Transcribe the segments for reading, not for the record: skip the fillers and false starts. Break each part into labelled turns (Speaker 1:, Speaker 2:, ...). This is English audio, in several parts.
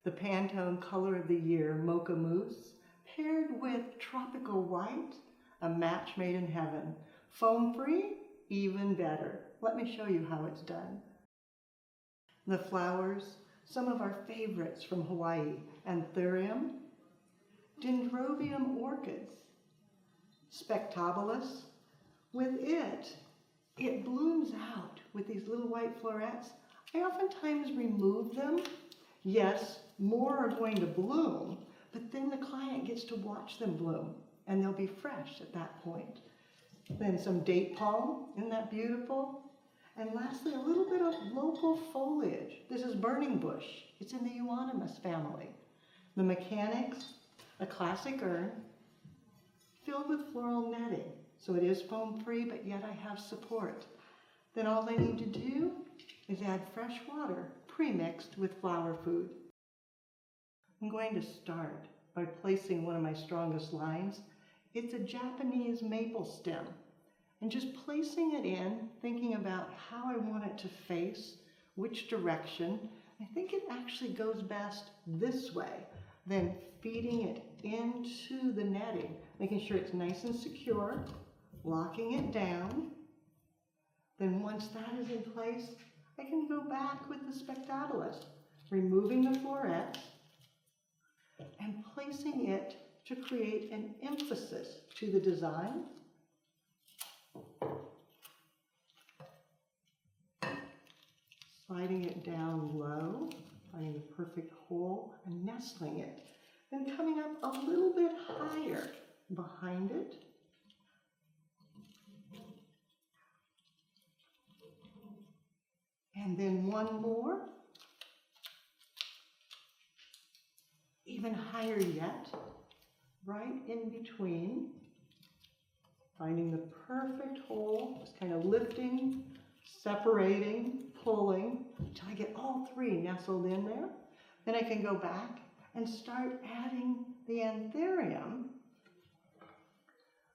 Speaker 1: The Pantone Color of the Year Mocha Mousse, paired with tropical white, a match made in heaven. Foam free, even better. Let me show you how it's done. The flowers, some of our favorites from Hawaii: anthurium, dendrobium orchids, spectabilis. With it blooms out with these little white florets. I oftentimes remove them. Yes, more are going to bloom, but then the client gets to watch them bloom, and they'll be fresh at that point. Then some date palm, isn't that beautiful? And lastly, a little bit of local foliage. This is burning bush. It's in the euonymus family. The mechanics, a classic urn filled with floral netting. So it is foam free, but yet I have support. Then all I need to do is add fresh water pre-mixed with flower food. I'm going to start by placing one of my strongest lines. It's a Japanese maple stem. And just placing it in, thinking about how I want it to face, which direction. I think it actually goes best this way, then feeding it into the netting, making sure it's nice and secure, locking it down. Then once that is in place, I can go back with the spectabilis, removing the florets and placing it to create an emphasis to the design. Sliding it down low, finding the perfect hole and nestling it. Then coming up a little bit higher behind it. And then one more. Even higher yet, right in between. Finding the perfect hole, just kind of lifting, separating, pulling, until I get all three nestled in there. Then I can go back and start adding the anthurium,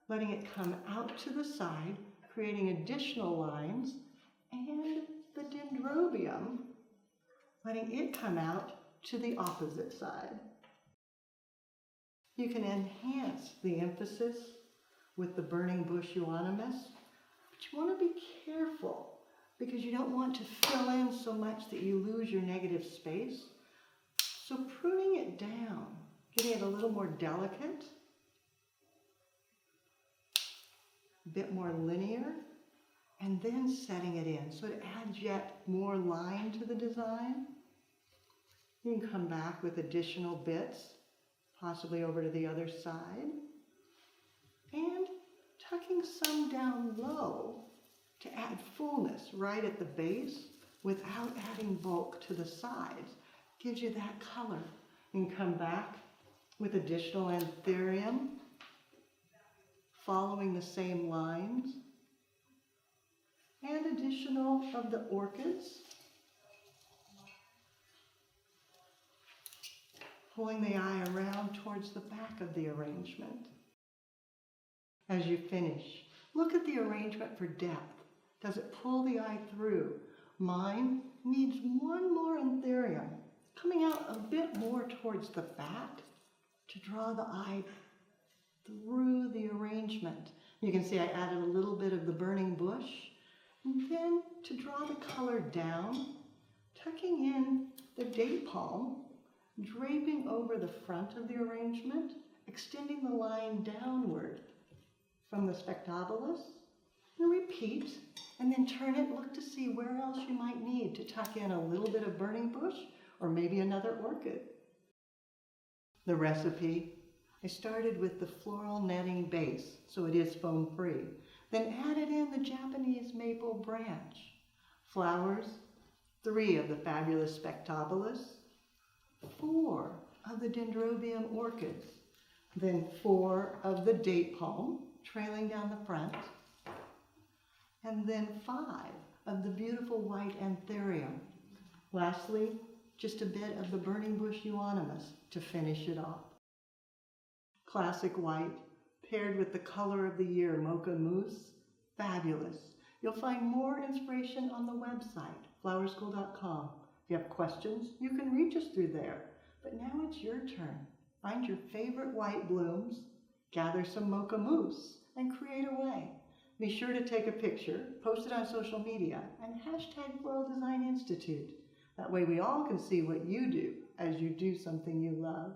Speaker 1: letting it come out to the side, creating additional lines, and the dendrobium, letting it come out to the opposite side. You can enhance the emphasis with the burning bush euonymus, but you want to be careful because you don't want to fill in so much that you lose your negative space. So pruning it down, getting it a little more delicate, a bit more linear, and then setting it in so it adds yet more line to the design. You can come back with additional bits, possibly over to the other side, and tucking some down low to add fullness right at the base without adding bulk to the sides. Gives you that color. You can come back with additional anthurium, following the same lines, and additional of the orchids, pulling the eye around towards the back of the arrangement. As you finish, look at the arrangement for depth. Does it pull the eye through? Mine needs one more anthurium, coming out a bit more towards the back to draw the eye through the arrangement. You can see I added a little bit of the burning bush, and then to draw the color down, tucking in the date palm, draping over the front of the arrangement, extending the line downward from the spectabilis, and repeat, and then turn it, look to see where else you might need to tuck in a little bit of burning bush or maybe another orchid. The recipe, I started with the floral netting base, so it is foam free, then added in the Japanese maple branch, flowers, 3 of the fabulous spectabilis, 4 of the dendrobium orchids, then 4 of the date palm trailing down the front, and then 5 of the beautiful white anthurium. Lastly, just a bit of the burning bush euonymus to finish it off. Classic white paired with the color of the year Mocha Mousse, fabulous. You'll find more inspiration on the website, flowerschool.com. If you have questions, you can reach us through there. But now it's your turn. Find your favorite white blooms, gather some Mocha Mousse, and create away. Be sure to take a picture, post it on social media, and hashtag Floral Design Institute. That way we all can see what you do as you do something you love.